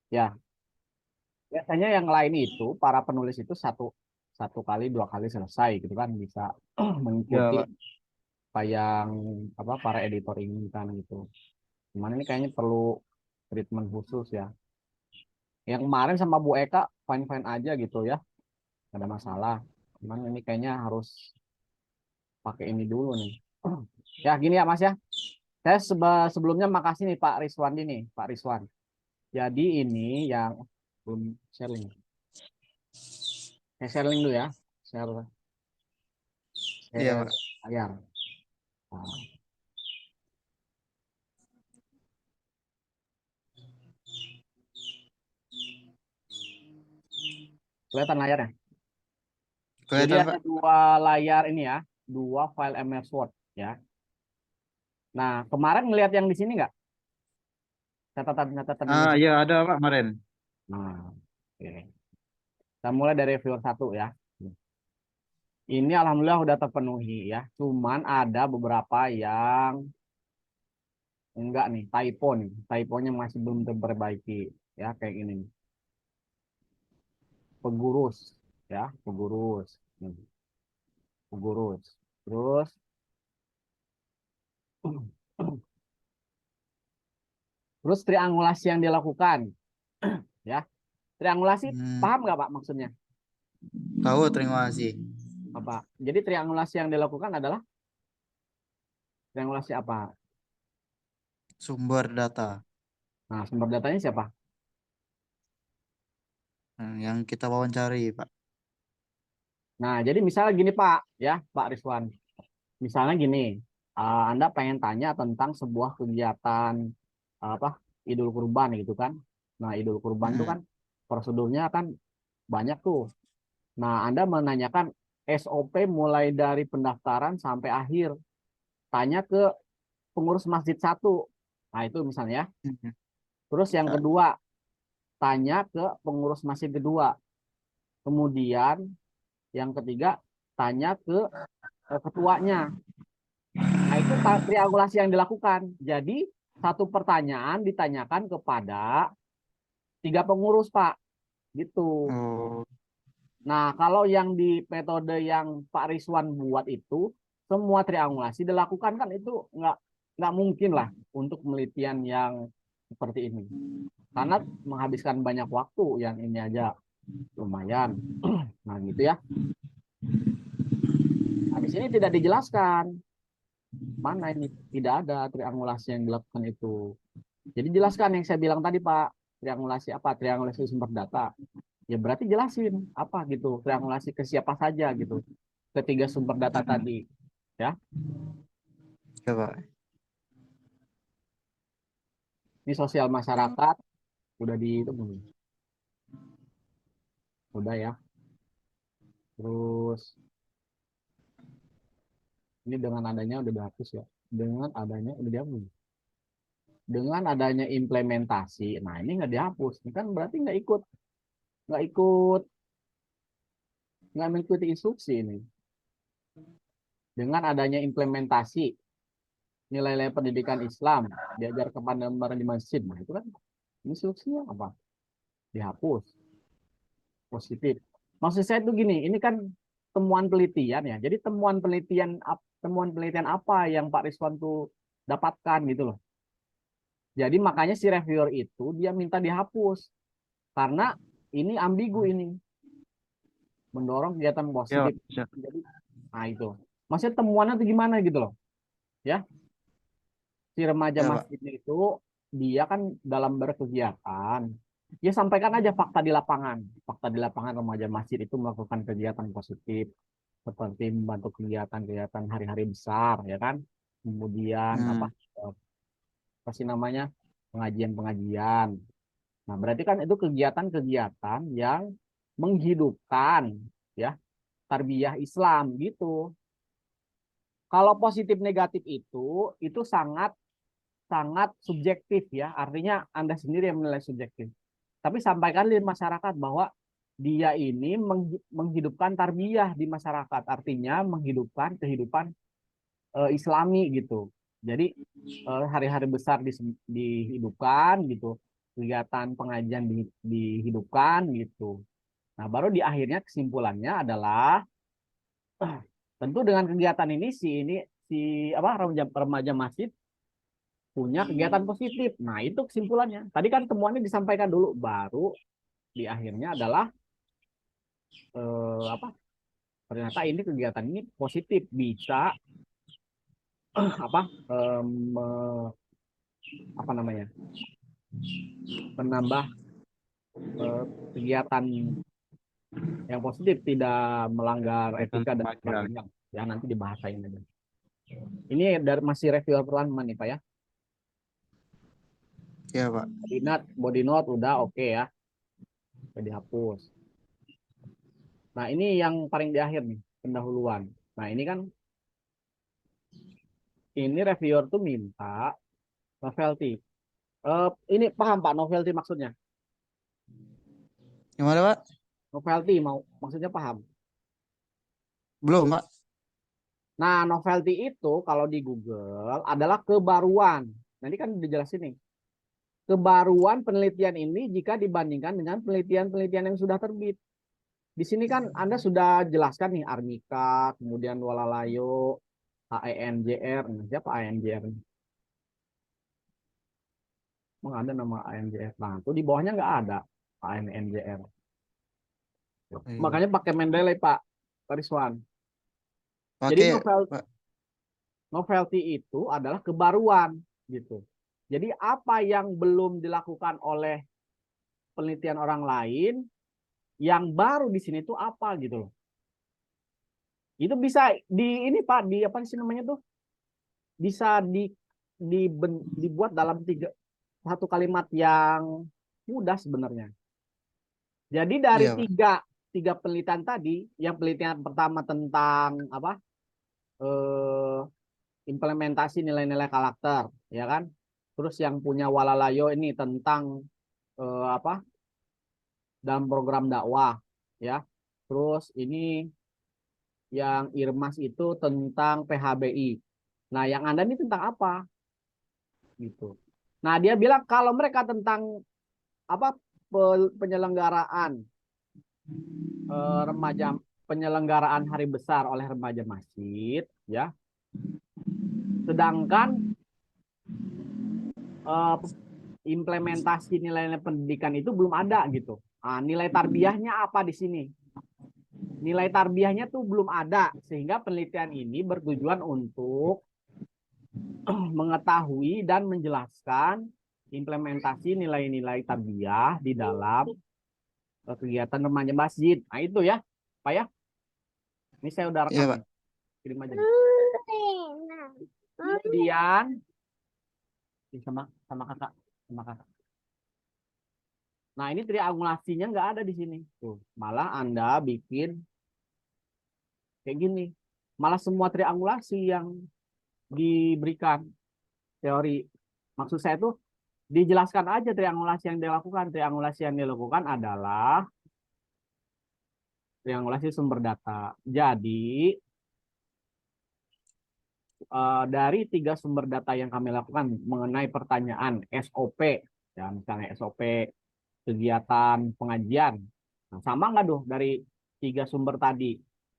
Ya, biasanya yang lain itu para penulis itu satu satu kali dua kali selesai gitu kan bisa Ya, mengikuti Pak. apa yang apa para editor inginkan gitu. Cuman ini kayaknya perlu treatment khusus ya. Yang kemarin sama Bu Eka fine fine aja gitu ya, nggak ada masalah. Cuman ini kayaknya harus pakai ini dulu nih. Ya gini ya Mas ya. Saya sebelumnya makasih nih Pak Rizwan ini, Pak Rizwan. Jadi ini yang belum sharing. Saya sharing dulu ya. Share, Iya, share Pak. layar. Nah, kelihatan layarnya. Jadi Kelihatan, ada Pak. dua layar ini ya, dua file MS Word ya. Nah, kemarin ngelihat yang di sini nggak? Catatan-catatan Ah, tulisan. iya ada, Pak, kemarin. Nah, oke. Kita mulai dari viewer satu ya. Ini alhamdulillah udah terpenuhi ya. Cuman ada beberapa yang enggak nih, typo nih. Typonya masih belum terperbaiki ya kayak ini nih. Pegurus ya, pegurus. Nih, pegurus. Terus terus triangulasi yang dilakukan ya. Triangulasi Hmm, paham nggak Pak maksudnya? tahu, terima kasih. Apa? Jadi triangulasi yang dilakukan adalah triangulasi apa? Sumber data. Nah, sumber datanya siapa? Yang kita wawancari, Pak. Nah, jadi misalnya gini Pak, ya Pak Rizwan. Misalnya gini, Anda pengen tanya tentang sebuah kegiatan apa Idul Kurban gitu kan. Nah, Idul Kurban itu Mm-mm. kan prosedurnya kan banyak tuh. Nah, Anda menanyakan SOP mulai dari pendaftaran sampai akhir. Tanya ke pengurus masjid satu. Nah, itu misalnya ya. Mm-mm. Terus yang Ya. kedua, tanya ke pengurus masjid kedua. Kemudian yang ketiga, tanya ke ketuanya. Nah, itu triangulasi yang dilakukan. Jadi, satu pertanyaan ditanyakan kepada tiga pengurus, Pak. Gitu. Oh, Nah, kalau yang di metode yang Pak Rizwan buat itu, semua triangulasi dilakukan kan itu nggak mungkin lah untuk penelitian yang seperti ini. Karena menghabiskan banyak waktu yang ini aja lumayan. Nah, gitu ya. Nah, di sini tidak dijelaskan mana ini tidak ada triangulasi yang dilakukan itu. Jadi jelaskan yang saya bilang tadi Pak, triangulasi apa? Triangulasi sumber data. Ya berarti jelasin apa gitu, triangulasi ke siapa saja gitu. Ketiga sumber data mm-mm. tadi, ya. Ya, Pak. Ini sosial masyarakat udah di itu belum? Udah ya. Terus ini dengan adanya udah dihapus ya. Dengan adanya udah dihapus. Dengan adanya implementasi, nah ini nggak dihapus. Ini kan berarti nggak ikut, nggak mengikuti instruksi ini. Dengan adanya implementasi nilai-nilai pendidikan Islam diajar kepada di masjid, nah itu kan instruksinya apa? Dihapus. Positif. Maksud saya itu gini, ini kan temuan penelitian ya. Jadi temuan penelitian apa yang Pak Rizwan tuh dapatkan gitu loh. Jadi makanya si reviewer itu dia minta dihapus karena ini ambigu ini mendorong kegiatan Ya, positif. Pak. Siap. Jadi nah itu. Maksudnya temuannya tuh gimana gitu loh. Ya, si remaja Ya, Pak. masjidnya itu dia kan dalam berkegiatan ya sampaikan aja fakta di lapangan. Fakta di lapangan remaja masjid itu melakukan kegiatan positif seperti membantu kegiatan-kegiatan hari-hari besar ya kan, kemudian Hmm. apa sih namanya pengajian-pengajian. Nah berarti kan itu kegiatan-kegiatan yang menghidupkan ya tarbiyah Islam gitu. Kalau positif negatif itu sangat sangat subjektif ya, artinya Anda sendiri yang menilai subjektif. Tapi sampaikan di masyarakat bahwa dia ini menghidupkan tarbiyah di masyarakat, artinya menghidupkan kehidupan Islami gitu. Jadi hari-hari besar dihidupkan gitu. kegiatan pengajian dihidupkan gitu. Nah, baru di akhirnya kesimpulannya adalah tentu dengan kegiatan ini si apa remaja masjid punya kegiatan positif. Nah, itu kesimpulannya. Tadi kan temuannya disampaikan dulu, baru di akhirnya adalah apa? Ternyata ini kegiatan ini positif, bisa apa apa namanya? Menambah kegiatan yang positif, tidak melanggar Kegiatan etika dan remaja. sebagainya. Ya nanti dibahasain aja. Ini dari masih review pertama nih Pak ya. Iya, Pak. Body note udah oke ya, udah dihapus. Nah ini yang paling di akhir nih, pendahuluan. Nah ini kan, ini reviewer tuh minta novelty. Ini paham Pak novelty maksudnya? Gimana, Pak? Novelty maksudnya paham? Belum, Pak. Nah novelty itu kalau di Google adalah kebaruan. Nanti kan dijelasin nih. Kebaruan penelitian ini jika dibandingkan dengan penelitian-penelitian yang sudah terbit. Di sini kan Anda sudah jelaskan nih Armika, kemudian Walalayo, AENJR. Siapa AENJR? Emang ada nama ANJR. Nah, itu di bawahnya nggak ada ANJR. Iya. Makanya pakai Mendeley, Pak Rizwan. Jadi Pakai, Pak. novelty itu adalah kebaruan gitu. Jadi apa yang belum dilakukan oleh penelitian orang lain, yang baru di sini itu apa gitu loh. Itu bisa di ini Pak, di apa sih namanya tuh? Bisa di dibuat dalam satu kalimat yang mudah sebenarnya. Jadi dari Iya, Pak. tiga penelitian tadi, yang penelitian pertama tentang apa eh, implementasi nilai-nilai karakter, ya kan? Terus yang punya Walalayo ini tentang apa dalam program dakwah, ya. Terus ini yang Irmas itu tentang PHBI. Nah, yang Anda ini tentang apa? Gitu. Nah, dia bilang kalau mereka tentang apa penyelenggaraan remaja penyelenggaraan hari besar oleh remaja masjid ya, sedangkan eh, implementasi nilai-nilai pendidikan itu belum ada gitu. Nah, nilai tarbiyahnya apa di sini? Nilai tarbiyahnya tuh belum ada, sehingga penelitian ini bertujuan untuk mengetahui dan menjelaskan implementasi nilai-nilai tarbiyah di dalam kegiatan remaja masjid. Nah itu ya, Pak ya. Ini saya udah Iya, rekam Pak. nih, kirim aja nih. Kemudian sama sama kakak, sama kakak. Nah ini triangulasinya nggak ada di sini. Tuh, malah Anda bikin kayak gini. Malah semua triangulasi yang diberikan teori. Maksud saya tuh dijelaskan aja triangulasi yang dilakukan. Triangulasi yang dilakukan adalah triangulasi sumber data. Jadi dari tiga sumber data yang kami lakukan mengenai pertanyaan SOP, ya misalnya SOP kegiatan pengajian, nah, sama nggak tuh dari tiga sumber tadi?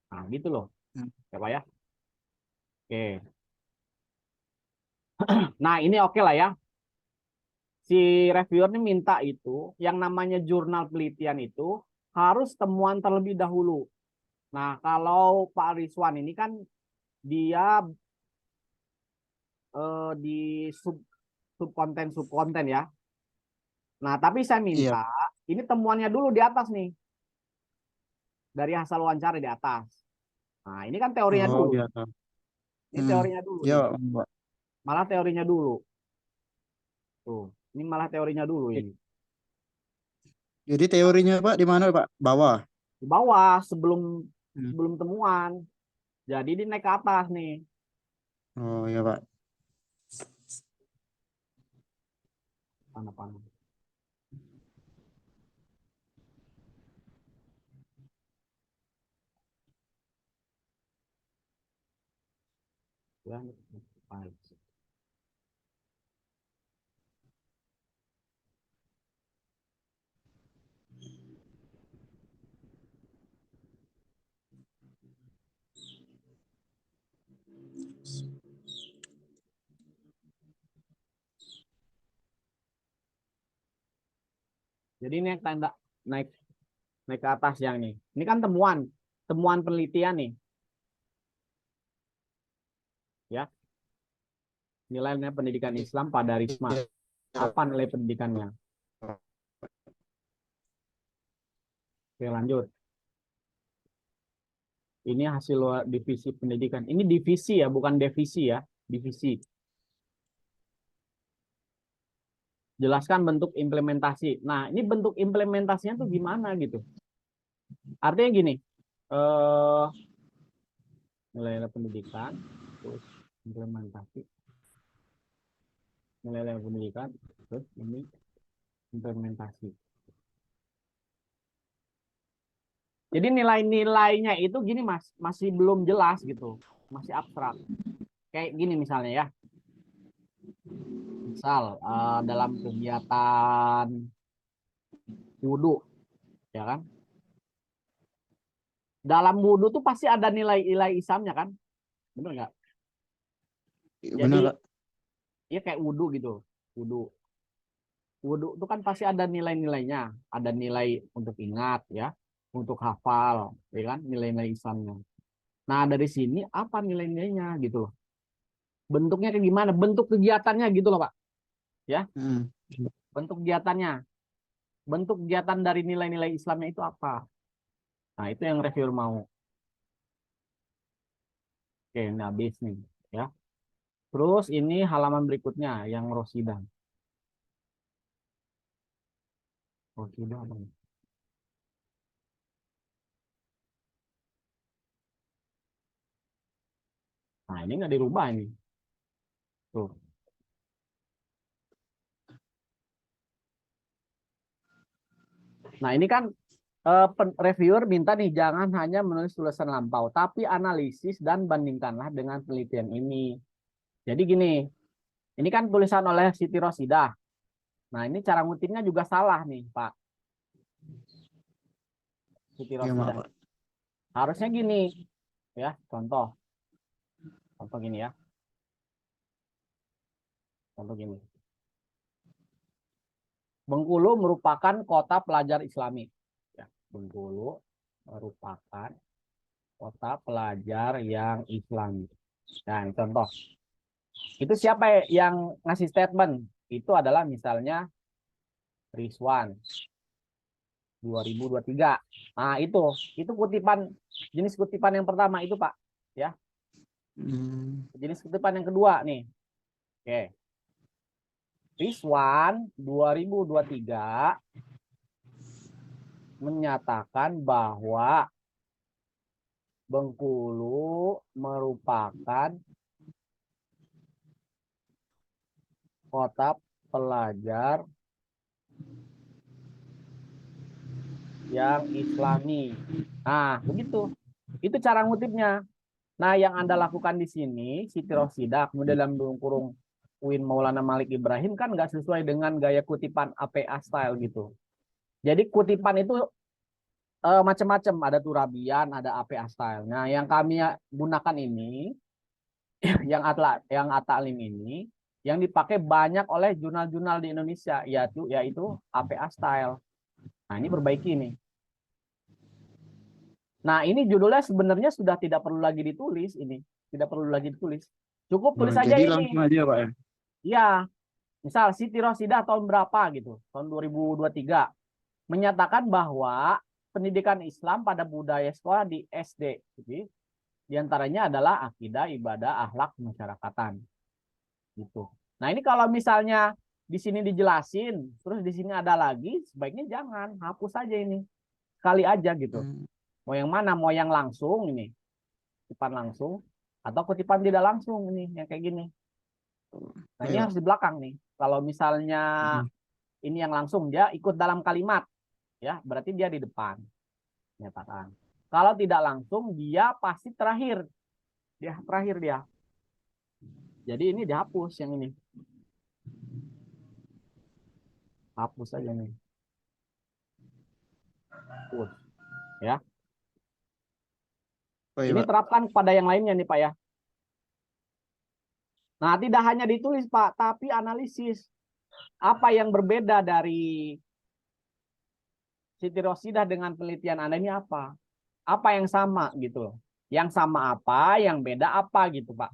Nah gitu loh, Hmm. ya Pak ya. Oke, nah ini oke lah ya. Si reviewer ini minta itu, yang namanya jurnal penelitian itu harus temuan terlebih dahulu. Nah kalau Pak Rizwan ini kan dia di subkonten ya. Nah, tapi saya Iya. minta ini temuannya dulu di atas nih, dari hasil wawancara di atas. Nah, ini kan teorinya Oh, dulu. iya, Pak. Ini Hmm. teorinya dulu Iya, nih. Pak. Malah teorinya dulu. Tuh, ini malah teorinya dulu ini. Jadi teorinya, Pak, di mana, Pak? Bawah. Di bawah sebelum Hmm. sebelum temuan. Jadi di naik ke atas nih. Oh, iya, Pak. Mana-mana. Ya, Jadi ini tanda naik naik ke atas yang nih. Ini kan temuan penelitian nih, ya. Nilai-nilai pendidikan Islam pada Risma. Apa nilai pendidikannya? Oke, lanjut. Ini hasil divisi pendidikan. Ini divisi ya, bukan divisi ya. Divisi. Jelaskan bentuk implementasi. Nah, ini bentuk implementasinya tuh gimana gitu. Artinya gini, nilai pendidikan, terus implementasi, nilai pendidikan, terus ini implementasi. Jadi nilai-nilainya itu gini mas, masih belum jelas gitu, masih abstrak. Kayak gini misalnya ya, misal dalam kegiatan wudhu, ya kan? Dalam wudhu tuh pasti ada nilai-nilai Islamnya kan, bener nggak? Benar, Jadi Pak. ya kayak wudhu gitu, wudhu. Wudhu itu kan pasti ada nilai-nilainya, ada nilai untuk ingat ya, untuk hafal, ya kan, nilai-nilai Islamnya. Nah dari sini apa nilai-nilainya gitu loh, bentuknya kayak gimana, bentuk kegiatannya gitu loh Pak, ya, Hmm. bentuk kegiatannya, bentuk kegiatan dari nilai-nilai Islamnya itu apa. Nah itu yang reviewer mau. Oke, ini habis nih, ya. Terus ini halaman berikutnya yang Rosida. Rosida apa nih? Nah ini nggak dirubah ini, tuh. Nah ini kan reviewer minta nih jangan hanya menulis tulisan lampau, tapi analisis dan bandingkanlah dengan penelitian ini. Jadi gini, ini kan tulisan oleh Siti Rosidah. Nah ini cara ngutipnya juga salah nih Pak. Siti Ya, maaf, Rosidah. Pak. Harusnya gini, ya contoh, contoh gini ya, contoh gini. Bengkulu merupakan kota pelajar Islami. Ya, Bengkulu merupakan kota pelajar yang Islami. Nah, contoh. Itu siapa yang ngasih statement? Itu adalah misalnya Rizwan 2023. Nah, itu kutipan, jenis kutipan yang pertama itu, Pak. Ya. Hmm. Jenis kutipan yang kedua nih. Oke. Rizwan 2023 menyatakan bahwa Bengkulu merupakan kota pelajar yang Islami. Nah, begitu. Itu cara ngutipnya. Nah, yang Anda lakukan di sini, Siti Rosidah, kemudian dalam kurung Uin Maulana Malik Ibrahim kan nggak sesuai dengan gaya kutipan APA style gitu. Jadi kutipan itu macam-macam, ada Turabian, ada APA style. Nah, yang kami gunakan ini, yang Atalim ini, yang dipakai banyak oleh jurnal-jurnal di Indonesia, yaitu APA style. Nah, ini perbaiki nih. Nah, ini judulnya sebenarnya sudah tidak perlu lagi ditulis ini. Tidak perlu lagi ditulis. Cukup Oh, tulis aja jadi ini. langsung aja, Pak, ya. Ya, misal Siti Rosidah tahun berapa gitu, tahun 2023 menyatakan bahwa pendidikan Islam pada budaya sekolah di SD, gitu. Di antaranya adalah akidah, ibadah, akhlak, masyarakatan, gitu. Nah, ini kalau misalnya di sini dijelasin, terus di sini ada lagi, sebaiknya jangan, hapus aja ini. Sekali aja gitu. Hmm. Mau yang mana? Mau yang langsung ini, kutipan langsung atau kutipan tidak langsung ini yang kayak gini. Nah, ini Baik, Pak. harus di belakang nih. Kalau misalnya Hmm. ini yang langsung dia ikut dalam kalimat, ya berarti dia di depan nyatakan. Kalau tidak langsung dia pasti terakhir, dia. Jadi ini dihapus yang ini, hapus aja nih, hapus, ya. Baik, Ini Pak. terapkan pada yang lainnya nih Pak ya. Nah tidak hanya ditulis Pak, tapi analisis apa yang berbeda dari Siti Rosidah dengan penelitian Anda ini apa? Apa yang sama gitu loh. Yang sama apa, yang beda apa gitu, Pak.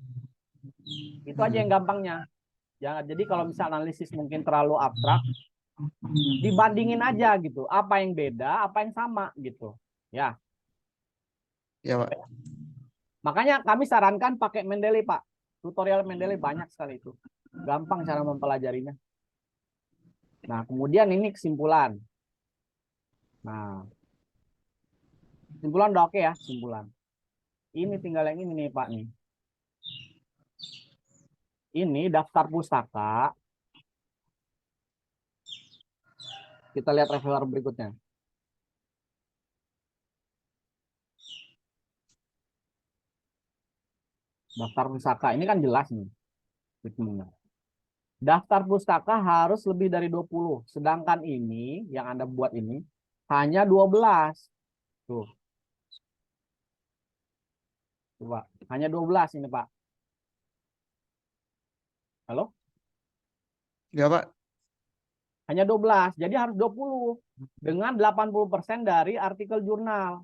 Itu aja yang gampangnya. Jangan, jadi kalau misal analisis mungkin terlalu abstrak, dibandingin aja gitu. Apa yang beda, apa yang sama gitu. Ya. Ya, Pak. Makanya kami sarankan pakai Mendeley, Pak. Tutorial Mendeley banyak sekali itu. Gampang cara mempelajarinya. Nah, kemudian ini kesimpulan. Nah, kesimpulan udah oke ya, kesimpulan. Ini tinggal yang ini nih, Pak nih. Ini daftar pustaka. Kita lihat reviewer berikutnya. Daftar pustaka ini kan jelas nih. Daftar pustaka harus lebih dari 20. Sedangkan ini yang Anda buat ini hanya 12. Tuh. Coba. Hanya 12 ini, Pak. Halo? Ya, Pak. Hanya 12. Jadi harus 20 dengan 80% dari artikel jurnal.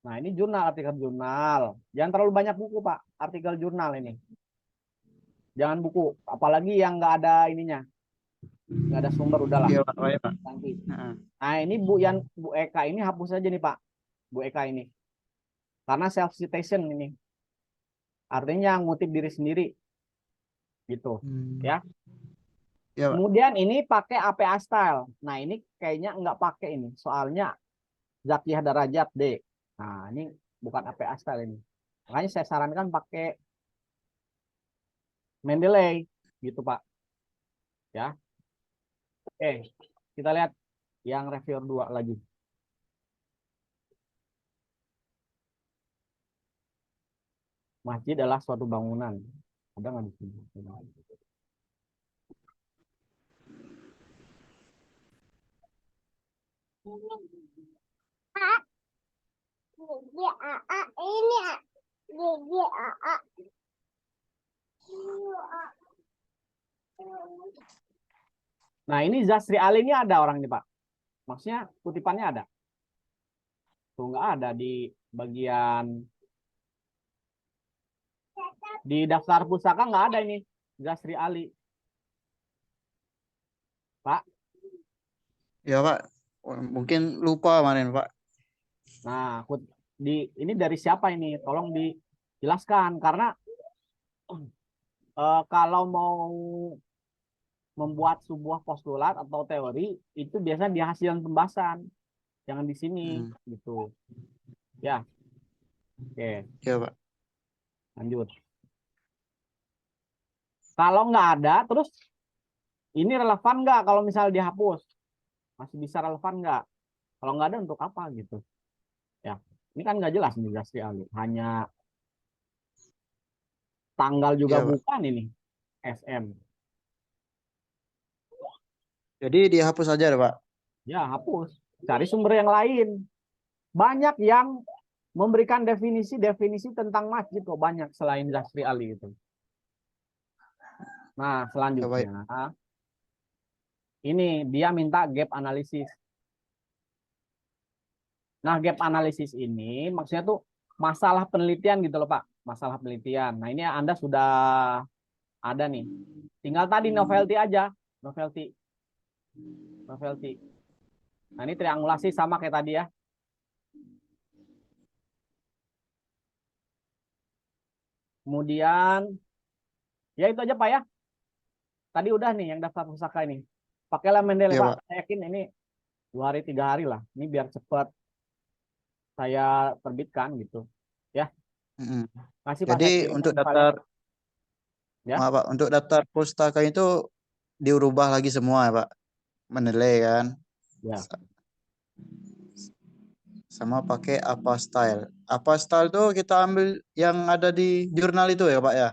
Nah, ini jurnal, artikel jurnal. Jangan terlalu banyak buku, Pak. Artikel jurnal ini. Jangan buku, apalagi yang nggak ada ininya. Nggak ada sumber, udahlah. Iya, Pak. Oh, ya, Pak. Nanti. Heeh. Nah, ini Bu Eka ini hapus aja nih, Pak. Bu Eka ini. Karena self citation ini. Artinya ngutip diri sendiri. Gitu. Ya. Ya, Pak. Kemudian ini pakai APA style. Nah, ini kayaknya nggak pakai ini. Soalnya Zakiyah Darajat D. Nah, ini bukan APA style ini. Makanya saya sarankan pakai Mendeley gitu, Pak. Ya. Oke, kita lihat yang reviewer 2 lagi. Masjid adalah suatu bangunan. Ada nggak di sini? Nah, ini Zasri Ali ini ada orang ini, Pak. Maksudnya kutipannya ada. Tuh nggak ada di bagian di daftar pusaka, nggak ada ini Zasri Ali, Pak. Ya, Pak. Mungkin lupa kemarin, Pak. Nah, ini dari siapa ini? Tolong dijelaskan karena kalau mau membuat sebuah postulat atau teori itu biasanya di hasil pembahasan, jangan di sini gitu. Ya, oke, Ya, Pak. lanjut. Kalau nggak ada, terus ini relevan nggak kalau misal dihapus? Masih bisa relevan nggak? Kalau nggak ada untuk apa gitu? Ya, ini kan nggak jelas nih Zasri Ali. Hanya tanggal juga Ya, Pak. bukan ini. SM. Jadi dihapus aja, Pak. Ya, hapus. Cari sumber yang lain. Banyak yang memberikan definisi-definisi tentang masjid kok, banyak selain Zasri Ali itu. Nah, Ya, Pak. selanjutnya ini dia minta gap analisis. Nah, gap analisis ini maksudnya tuh masalah penelitian gitu loh, Pak. Masalah penelitian. Nah, ini Anda sudah ada nih. Tinggal tadi novelty aja, novelty. Novelty. Nah, ini triangulasi sama kayak tadi ya. Kemudian ya itu aja, Pak ya. Tadi udah nih yang daftar pusaka ini. Pakailah Mendeley, Ya, Pak. Pak. Saya yakin ini 2 hari 3 hari lah. Ini biar cepat saya terbitkan gitu. Ya, Mm-mm. kasih Pak, Jadi saya kirimkan untuk filenya. daftar, Ya, maaf, Pak, untuk daftar pustaka itu diubah lagi semua ya, Pak. Menilai kan. ya. Sama pakai apa style. Apa style tuh kita ambil yang ada di jurnal itu ya, Pak ya.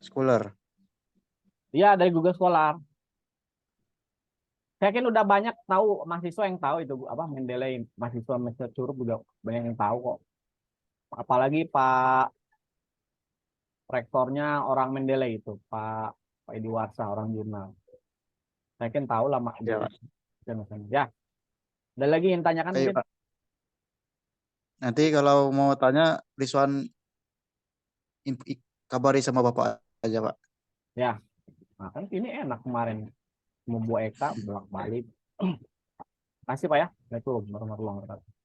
Scholar. Iya, dari Google Scholar. Saya yakin udah banyak tahu mahasiswa yang tahu itu apa Mendeley, mahasiswa Curup juga banyak yang tahu kok. Apalagi Pak rektornya orang Mendeley itu, Pak Edi Warsa, orang jurnal. Saya kan tahu lah mak. Ya, Pak. Ya, ada lagi yang tanyakan Baik, mungkin? Pak. Nanti kalau mau tanya, Rizwan kabari sama Bapak aja, Pak. Ya, nah kan ini enak kemarin mau Bu Eka bolak-balik. Kasih Pak ya. Assalamualaikum warahmatullahi wabarakatuh.